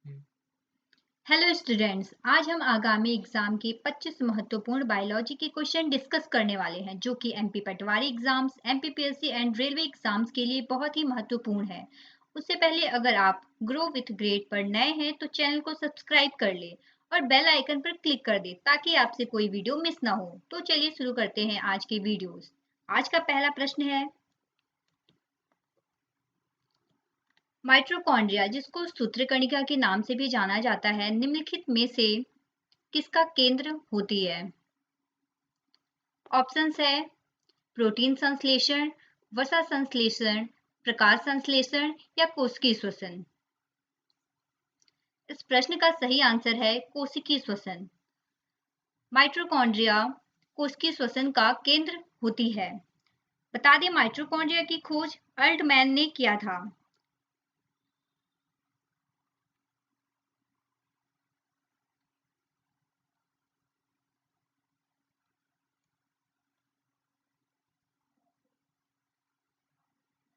Hello students, आज हम आगामी एग्जाम के 25 महत्वपूर्ण बायोलॉजी के क्वेश्चन डिस्कस करने वाले हैं जो कि MP Patwari exams, MPPSC and railway exams के लिए बहुत ही महत्वपूर्ण है। उससे पहले अगर आप ग्रो विथ ग्रेड पर नए हैं तो चैनल को सब्सक्राइब कर ले और बेल आइकन पर क्लिक कर दे ताकि आपसे कोई वीडियो मिस ना हो। तो चलिए शुरू करते हैं आज के वीडियोस। आज का पहला प्रश्न है, माइटोकॉन्ड्रिया जिसको सूत्रकणिका के नाम से भी जाना जाता है, निम्नलिखित में से किसका केंद्र होती है? ऑप्शंस है प्रोटीन संश्लेषण, वसा संश्लेषण, प्रकाश संश्लेषण या कोशिकीय श्वसन। इस प्रश्न का सही आंसर है कोशिकीय श्वसन। माइटोकॉन्ड्रिया कोशिकीय श्वसन का केंद्र होती है। बता दें, माइटोकॉन्ड्रिया की खोज अल्टमैन ने किया था।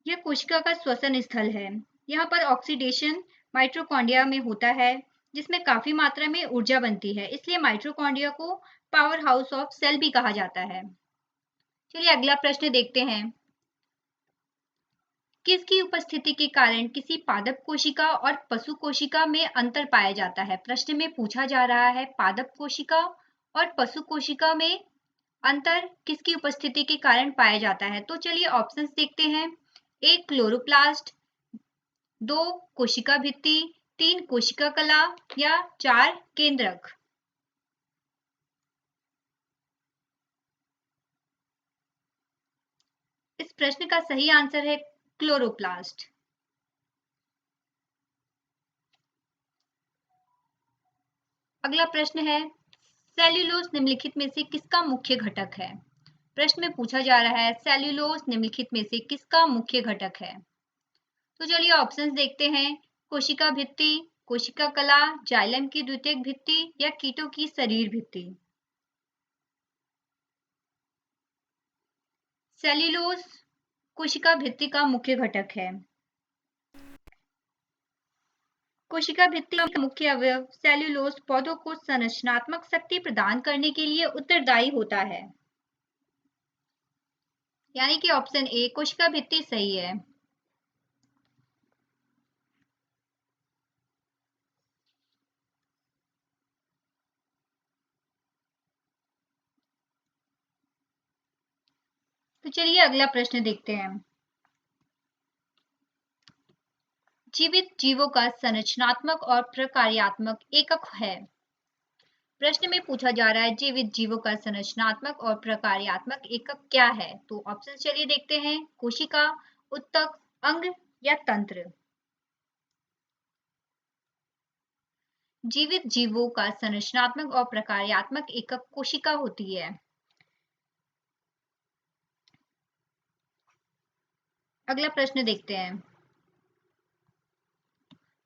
यह कोशिका का श्वसन स्थल है। यहाँ पर ऑक्सीडेशन माइटोकॉन्ड्रिया में होता है जिसमें काफी मात्रा में ऊर्जा बनती है, इसलिए माइटोकॉन्ड्रिया को पावर हाउस ऑफ सेल भी कहा जाता है। चलिए अगला प्रश्न देखते हैं, किसकी उपस्थिति के कारण किसी पादप कोशिका और पशु कोशिका में अंतर पाया जाता है? प्रश्न में पूछा जा रहा है पादप कोशिका और पशु कोशिका में अंतर किसकी उपस्थिति के कारण पाया जाता है? तो चलिए ऑप्शंस देखते हैं। एक क्लोरोप्लास्ट, दो कोशिका भित्ति, तीन कोशिका कला या चार केंद्रक। इस प्रश्न का सही आंसर है क्लोरोप्लास्ट। अगला प्रश्न है, सेल्यूलोज निम्नलिखित में से किसका मुख्य घटक है? प्रश्न में पूछा जा रहा है सेल्यूलोज निम्नलिखित में से किसका मुख्य घटक है? तो चलिए ऑप्शंस देखते हैं। कोशिका भित्ति, कोशिका कला, जाइलम की द्वितीयक भित्ति या कीटों की शरीर भित्ति। सेल्यूलोज कोशिका भित्ति का मुख्य घटक है। कोशिका भित्ति का मुख्य अवयव सेल्यूलोज पौधों को संरचनात्मक शक्ति प्रदान करने के लिए उत्तरदायी होता है। यानी कि ऑप्शन ए कोशिका भित्ति सही है। तो चलिए अगला प्रश्न देखते हैं, जीवित जीवों का संरचनात्मक और प्रकार्यात्मक एकक है। प्रश्न में पूछा जा रहा है जीवित जीवों का संरचनात्मक और प्रकार्यात्मक एकक क्या है? तो ऑप्शन चलिए देखते हैं। कोशिका, उत्तक, अंग या तंत्र। जीवित जीवों का संरचनात्मक और प्रकार्यात्मक एकक कोशिका होती है। अगला प्रश्न देखते हैं,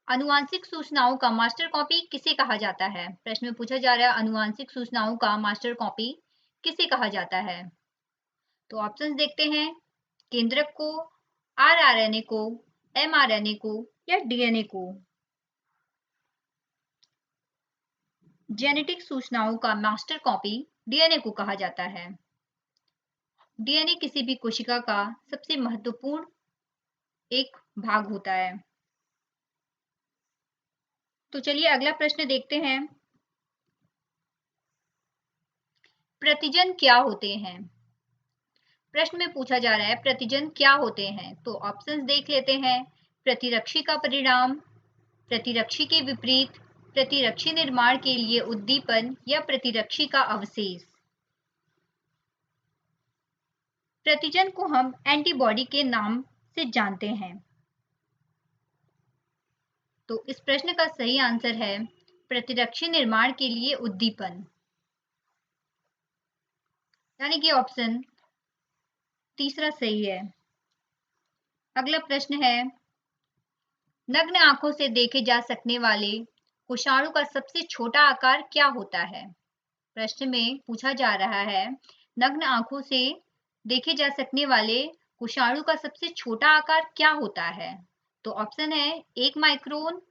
आनुवांशिक सूचनाओं का मास्टर कॉपी किसे कहा जाता है? प्रश्न में पूछा जा रहा है आनुवांशिक सूचनाओं का मास्टर कॉपी किसे कहा जाता है? तो ऑप्शंस देखते हैं। केंद्रक को, आरआरएनए को, एमआरएनए को या डीएनए को। जेनेटिक सूचनाओं का मास्टर कॉपी डीएनए को कहा जाता है। डीएनए किसी भी कोशिका का सबसे महत्वपूर्ण एक भाग होता है। तो चलिए अगला प्रश्न देखते हैं, प्रतिजन क्या होते हैं? प्रश्न में पूछा जा रहा है प्रतिजन क्या होते हैं? तो ऑप्शंस देख लेते हैं। प्रतिरक्षी का परिणाम, प्रतिरक्षी के विपरीत, प्रतिरक्षी निर्माण के लिए उद्दीपन या प्रतिरक्षी का अवशेष। प्रतिजन को हम एंटीबॉडी के नाम से जानते हैं। तो इस प्रश्न का सही आंसर है प्रतिरक्षी निर्माण के लिए उद्दीपन, यानी कि ऑप्शन तीसरा सही है। अगला प्रश्न है, नग्न आंखों से देखे जा सकने वाले कोषाणु का सबसे छोटा आकार क्या होता है? प्रश्न में पूछा जा रहा है नग्न आंखों से देखे जा सकने वाले कोषाणु का सबसे छोटा आकार क्या होता है? तो ऑप्शन है 1 माइक्रोन,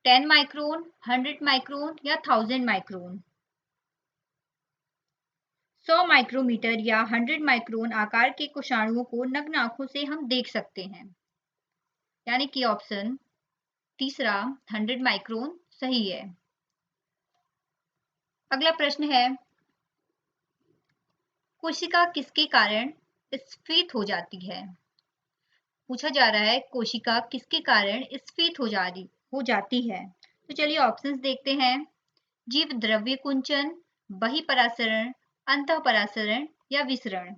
10 माइक्रोन, 100 माइक्रोन या 1000 माइक्रोन? 100 माइक्रोमीटर या 100 माइक्रोन आकार के कोषाणुओं को नग्न आंखों से हम देख सकते हैं, यानी कि ऑप्शन तीसरा 100 माइक्रोन सही है। अगला प्रश्न है, कोशिका किसके कारण स्फीत हो जाती है? पूछा जा रहा है कोशिका किसके कारण स्फीत हो जाती है। तो चलिए ऑप्शंस देखते हैं। जीव द्रव्य कुंचन, बहिपरासरण, अंतःपरासरण या विसरण?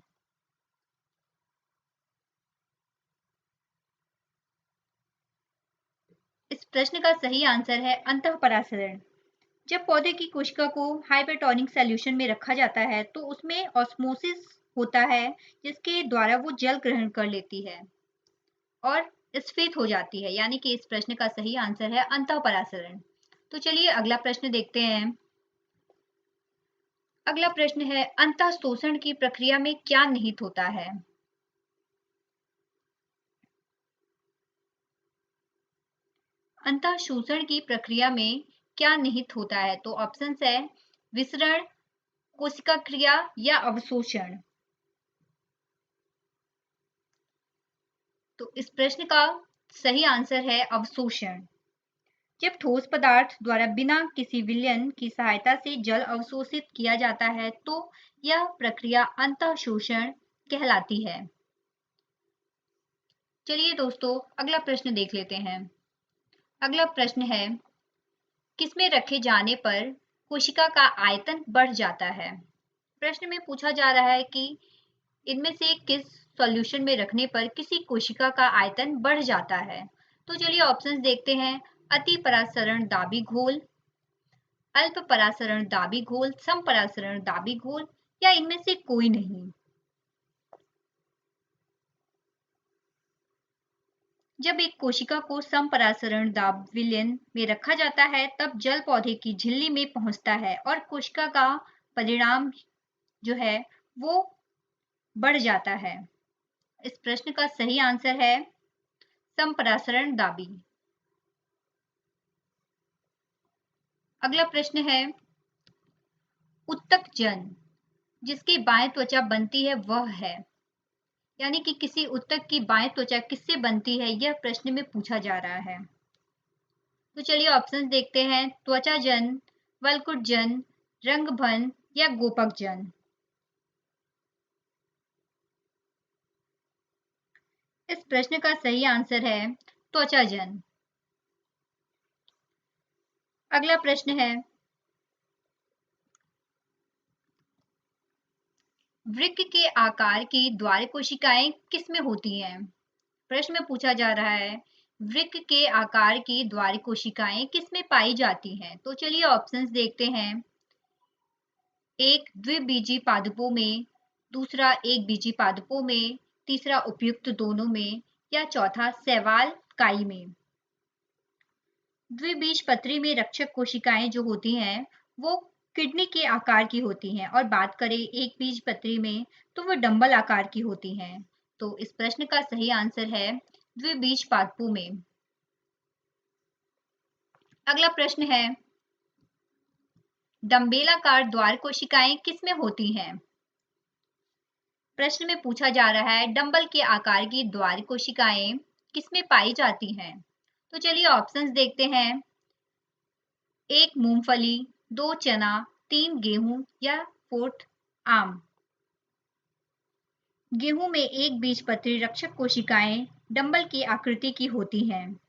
इस प्रश्न का सही आंसर है अंतःपरासरण। जब पौधे की कोशिका को हाइपरटोनिक सॉल्यूशन में रखा जाता है तो उसमें ऑस्मोसिस होता है, जिसके द्वारा वो जल ग्रहण कर लेती है और स्फीत हो जाती है, यानी कि इस प्रश्न का सही आंसर है अंतःपरासरण। तो चलिए अगला प्रश्न देखते हैं। अगला प्रश्न है, अंतःशोषण की प्रक्रिया में क्या निहित होता है? अंतःशोषण की प्रक्रिया में क्या निहित होता है? तो ऑप्शंस है विसरण, कोशिका क्रिया या अवशोषण। तो इस प्रश्न का सही आंसर है अवशोषण। जब ठोस पदार्थ द्वारा बिना किसी विलयन की सहायता से जल अवशोषित किया जाता है तो यह प्रक्रिया अंतःशोषण कहलाती है। चलिए दोस्तों अगला प्रश्न देख लेते हैं। अगला प्रश्न है, किसमें रखे जाने पर कोशिका का आयतन बढ़ जाता है? प्रश्न में पूछा जा रहा है कि इनमें से किस सॉल्यूशन में रखने पर किसी कोशिका का आयतन बढ़ जाता है? तो चलिए ऑप्शंस देखते हैं। अति परासरण दाबी घोल, अल्प परासरण दाबी घोल, सम परासरण दाबी घोल या इनमें से कोई नहीं? जब एक कोशिका को समपरासरण दाब विलयन में रखा जाता है तब जल पौधे की झिल्ली में पहुंचता है और कोशिका का परिणाम जो है वो बढ़ जाता है। इस प्रश्न का सही आंसर है समपरासरण दाबी। अगला प्रश्न है, उत्तक जन जिसकी बाएं त्वचा बनती है वह है, यानी कि किसी उत्तक की बाएं त्वचा किससे बनती है यह प्रश्न में पूछा जा रहा है। तो चलिए ऑप्शंस देखते हैं। त्वचा जन, वलकुट जन, रंगभन या गोपक जन? इस प्रश्न का सही आंसर है त्वचा जन। अगला प्रश्न है, वृक्क के आकार की द्वार कोशिकाएं किसमें होती हैं? प्रश्न में पूछा जा रहा है वृक्क के आकार की द्वार कोशिकाएं किसमें पाई जाती हैं? तो चलिए ऑप्शंस देखते हैं। एक द्विबीजी पादपों में, दूसरा एक बीजी पादपों में, तीसरा उपयुक्त दोनों में या चौथा शैवाल काई में? द्विबीजपत्री में रक्षक कोशिकाएं जो होती हैं वो किडनी के आकार की होती हैं और बात करें एक बीजपत्री में तो वो डंबल आकार की होती हैं। तो इस प्रश्न का सही आंसर है द्विबीज पादपों में। अगला प्रश्न है, डंबेलाकार द्वार कोशिकाएं किसमें होती हैं? प्रश्न में पूछा जा रहा है डंबल के आकार की द्वार कोशिकाएं किसमें पाई जाती हैं? तो चलिए ऑप्शंस देखते हैं। एक मूंगफली, दो चना, तीन गेहूं या फोर्थ आम? गेहूं में एक बीजपत्री रक्षक कोशिकाएं डंबल की आकृति की होती हैं,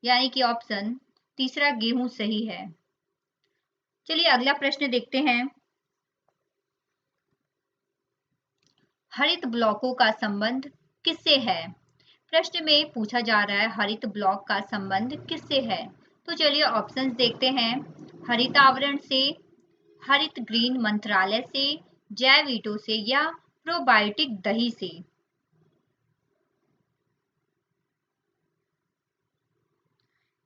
यानी कि ऑप्शन तीसरा गेहूं सही है। चलिए अगला प्रश्न देखते हैं। हरित ब्लॉकों का संबंध किससे है? प्रश्न में पूछा जा रहा है हरित ब्लॉक का संबंध किससे है? तो चलिए ऑप्शंस देखते हैं। हरित आवरण से, हरित ग्रीन मंत्रालय से, जैव ईंटों से या प्रोबायोटिक दही से?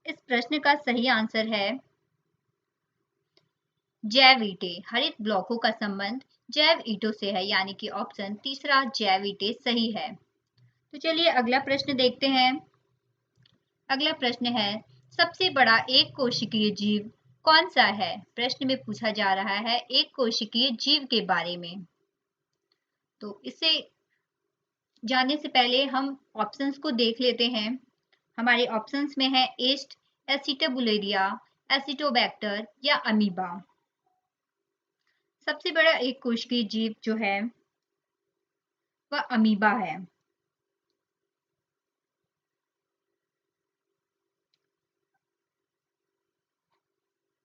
इस प्रश्न का सही आंसर है जैव ईंटें। हरित ब्लॉकों का संबंध जैव ईंटों से है, यानी कि ऑप्शन तीसरा जैव ईंटें सही है। तो चलिए अगला प्रश्न देखते हैं। अगला प्रश्न है, सबसे बड़ा एक कोशिकीय जीव कौन सा है? प्रश्न में पूछा जा रहा है एक कोशिकीय जीव के बारे में। तो इसे जानने से पहले हम ऑप्शंस को देख लेते हैं। हमारे ऑप्शंस में है एस्ट, एसिटाबुलेरिया, एसिटोबैक्टर या अमीबा। सबसे बड़ा एक कोशिकीय जीव जो है वह अमीबा है।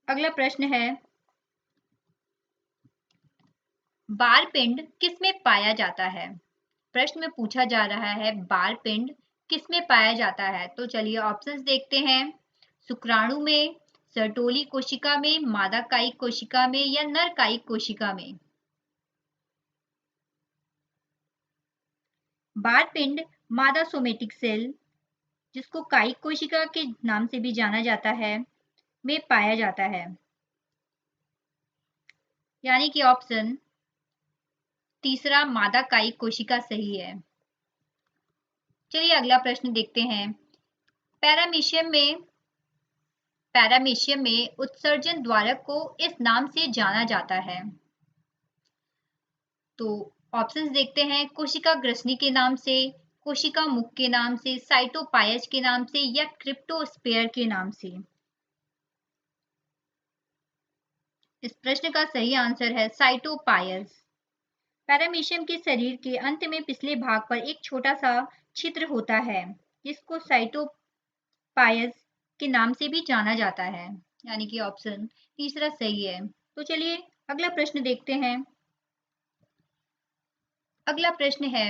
अगला प्रश्न है बारपिंड किसमें पाया जाता है? प्रश्न में पूछा जा रहा है बारपिंड किसमें पाया जाता है? तो चलिए ऑप्शंस देखते हैं। शुक्राणु में, सर्टोली कोशिका में, मादा कायिक कोशिका में या नर कायिक कोशिका में? बारपिंड मादा सोमेटिक सेल, जिसको कायिक कोशिका के नाम से भी जाना जाता है, में पाया जाता है। यानी कि ऑप्शन तीसरा मादा कायिक कोशिका सही है। चलिए अगला प्रश्न देखते हैं। पैरामीशियम में उत्सर्जन द्वारक को इस नाम से जाना जाता है। तो ऑप्शंस देखते हैं। कोशिका ग्रसनी के नाम से, कोशिका मुख के नाम से, साइटोपायज के नाम से या क्रिप्टोस्फेयर के नाम से? इस प्रश्न का सही आंसर है साइटोपायज। पैरामीशियम के शरीर के अंत में पिछले भाग पर एक छोटा सा छिद्र होता है, जिसको साइटोपायज के नाम से भी जाना जाता है। यानी कि ऑप्शन तीसरा सही है। तो चलिए अगला प्रश्न देखते हैं। अगला प्रश्न है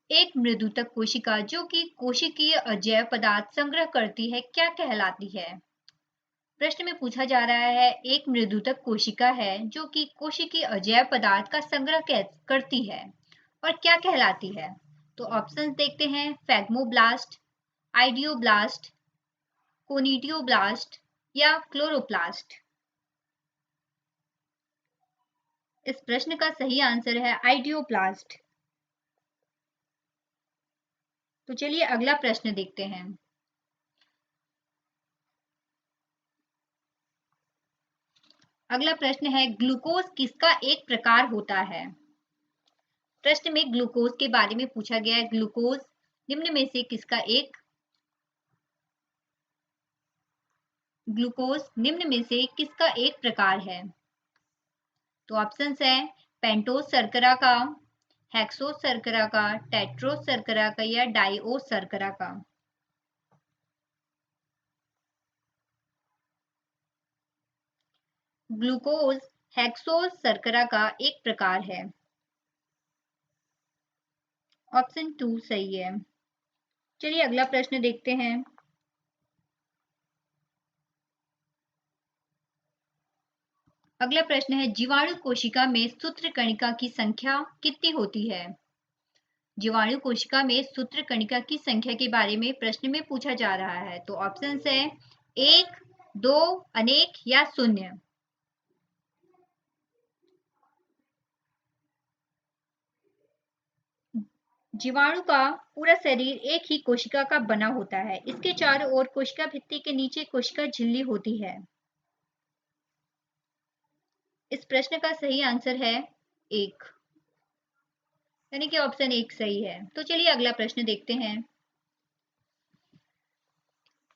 एक मृदुतक कोशिका जो कि कोशिकीय अजैव पदार्थ संग्रह करती है क्या कहलाती है? प्रश्न में पूछा जा रहा है एक मृदुतक कोशिका है जो कि कोशिकीय अजैव पदार्थ का संग्रह करती है और क्या कहलाती है? तो ऑप्शंस देखते हैं। फैग्मोब्लास्ट, आइडियोब्लास्ट, कोनिडियोब्लास्ट या क्लोरोप्लास्ट? इस प्रश्न का सही आंसर है आइडियोब्लास्ट। तो चलिए अगला प्रश्न देखते हैं। अगला प्रश्न है ग्लूकोज किसका एक प्रकार होता है? प्रश्न में ग्लूकोज के बारे में पूछा गया है। ग्लूकोज निम्न में से किसका एक प्रकार है? तो ऑप्शंस है पेंटोज शर्करा का, हेक्सोज शर्करा का, टेट्रोज शर्करा का या डाइओज शर्करा का? ग्लूकोज हेक्सोज शर्करा का एक प्रकार है। ऑप्शन 2 सही है। चलिए अगला प्रश्न देखते हैं। अगला प्रश्न है जीवाणु कोशिका में सूत्रकणिका की संख्या कितनी होती है? जीवाणु कोशिका में सूत्रकणिका की संख्या के बारे में प्रश्न में पूछा जा रहा है। तो ऑप्शंस है 1, 2, अनेक या शून्य? जीवाणु का पूरा शरीर एक ही कोशिका का बना होता है। इसके चारों ओर कोशिका भित्ति के नीचे कोशिका झिल्ली होती है। इस प्रश्न का सही आंसर है 1, यानी कि ऑप्शन 1 सही है। तो चलिए अगला प्रश्न देखते हैं।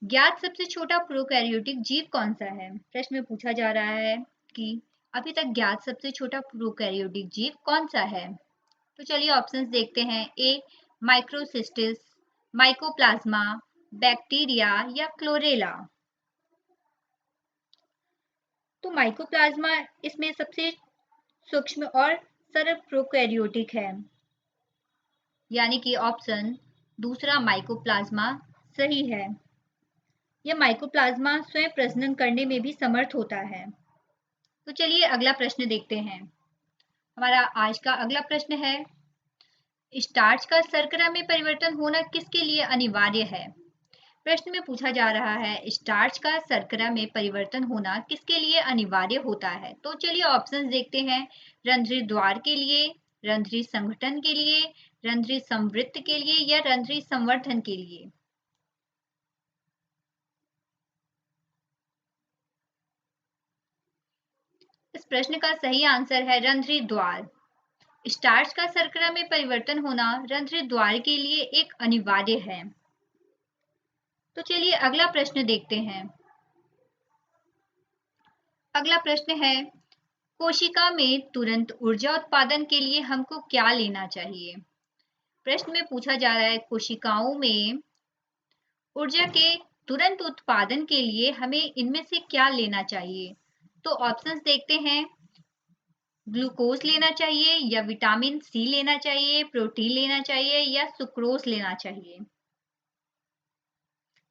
ज्ञात सबसे छोटा प्रोकैरियोटिक जीव कौन सा है? प्रश्न में पूछा जा रहा है कि अभी तक ज्ञात सबसे छोटा प्रोकैरियोटिक जीव कौन सा है? तो चलिए ऑप्शंस देखते हैं। ए माइक्रोसिस्टिस, माइकोप्लाज्मा, बैक्टीरिया या क्लोरेला? तो माइकोप्लाज्मा इसमें सबसे सूक्ष्म और सरल प्रोकैरियोटिक है, यानी कि ऑप्शन दूसरा माइकोप्लाज्मा सही है। यह माइकोप्लाज्मा स्वयं प्रजनन करने में भी समर्थ होता है। तो चलिए अगला प्रश्न देखते हैं। हमारा आज का अगला प्रश्न है स्टार्च का शर्करा में परिवर्तन होना किसके लिए अनिवार्य है? प्रश्न में पूछा जा रहा है स्टार्च का शर्करा में परिवर्तन होना किसके लिए अनिवार्य होता है? तो चलिए ऑप्शंस देखते हैं। रंध्रीय द्वार के लिए, रंध्रीय संगठन के लिए, रंध्रीय संवृत्त के लिए या रंध्रीय संवर्धन के लिए? प्रश्न का सही आंसर है रंध्री द्वार। स्टार्च का शर्करा में परिवर्तन होना रंध्री द्वार के लिए एक अनिवार्य है। तो चलिए अगला प्रश्न देखते हैं। अगला प्रश्न है, कोशिका में तुरंत ऊर्जा उत्पादन के लिए हमको क्या लेना चाहिए? प्रश्न में पूछा जा रहा है कोशिकाओं में ऊर्जा के तुरंत उत्पादन के लिए हमें इनमें से क्या लेना चाहिए? तो ऑप्शंस देखते हैं। ग्लूकोज लेना चाहिए या विटामिन सी लेना चाहिए, प्रोटीन लेना चाहिए या सुक्रोज लेना चाहिए?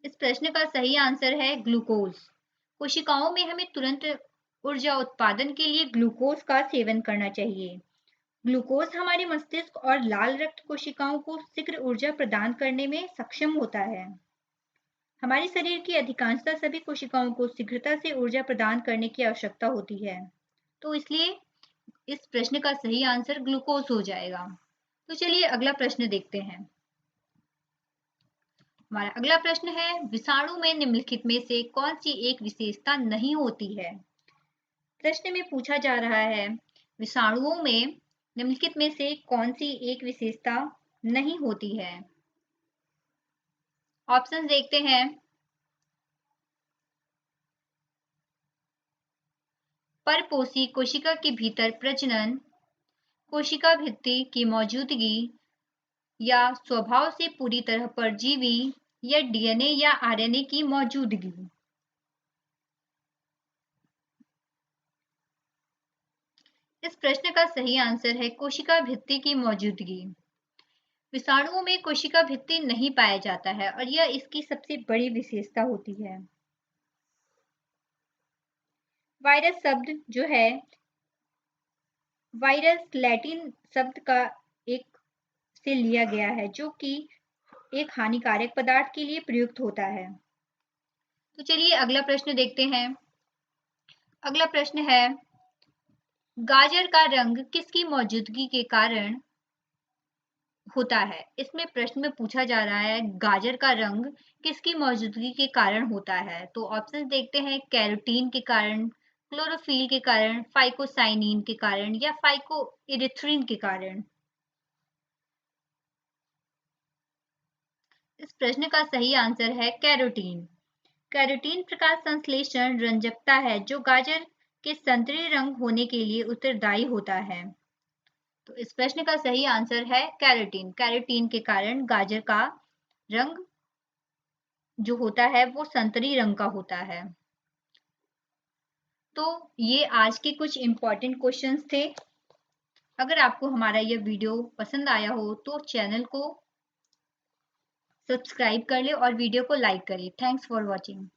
इस प्रश्न का सही आंसर है ग्लूकोज। कोशिकाओं में हमें तुरंत ऊर्जा उत्पादन के लिए ग्लूकोज का सेवन करना चाहिए। ग्लूकोज हमारे मस्तिष्क और लाल रक्त कोशिकाओं को शीघ्र ऊर्जा प्रदान करने में सक्षम होता है। हमारे शरीर की अधिकांशतः सभी कोशिकाओं को शीघ्रता से ऊर्जा प्रदान करने की आवश्यकता होती है, तो इसलिए इस प्रश्न का सही आंसर ग्लूकोज हो जाएगा। तो चलिए अगला प्रश्न देखते हैं। हमारा अगला प्रश्न है, विषाणु में निम्नलिखित में से कौन सी एक विशेषता नहीं होती है? प्रश्न में पूछा जा रहा है विषाणुओं में निम्नलिखित में से कौन सी एक विशेषता नहीं होती है? ऑप्शन देखते हैं। परपोषी कोशिका के भीतर प्रजनन, कोशिका भित्ति की मौजूदगी या स्वभाव से पूरी तरह परजीवी या डीएनए या आरएनए की मौजूदगी? इस प्रश्न का सही आंसर है कोशिका भित्ति की मौजूदगी। विषाणुओं में कोशिका भित्ति नहीं पाया जाता है और यह इसकी सबसे बड़ी विशेषता होती है। वायरस शब्द जो है, वायरस लैटिन शब्द का एक से लिया गया है जो कि एक हानिकारक पदार्थ के लिए प्रयुक्त होता है। तो चलिए अगला प्रश्न देखते हैं। अगला प्रश्न है, गाजर का रंग किसकी मौजूदगी के कारण होता है? इसमें प्रश्न में पूछा जा रहा है गाजर का रंग किसकी मौजूदगी के कारण होता है? तो ऑप्शन देखते हैं। कैरोटीन के कारण, क्लोरोफिल के कारण, फाइकोसाइनिन के कारण या फाइकोइरिथ्रिन के कारण? इस प्रश्न का सही आंसर है कैरोटीन। कैरोटीन प्रकाश संश्लेषण रंजकता है जो गाजर के संतरी रंग होने के लिए उत्तरदायी होता है। तो इस प्रश्न का सही आंसर है कैरोटीन। कैरोटीन के कारण गाजर का रंग जो होता है वो संतरी रंग का होता है। तो ये आज के कुछ इंपॉर्टेंट क्वेश्चंस थे। अगर आपको हमारा यह वीडियो पसंद आया हो तो चैनल को सब्सक्राइब कर ले और वीडियो को लाइक करें। Thanks for watching.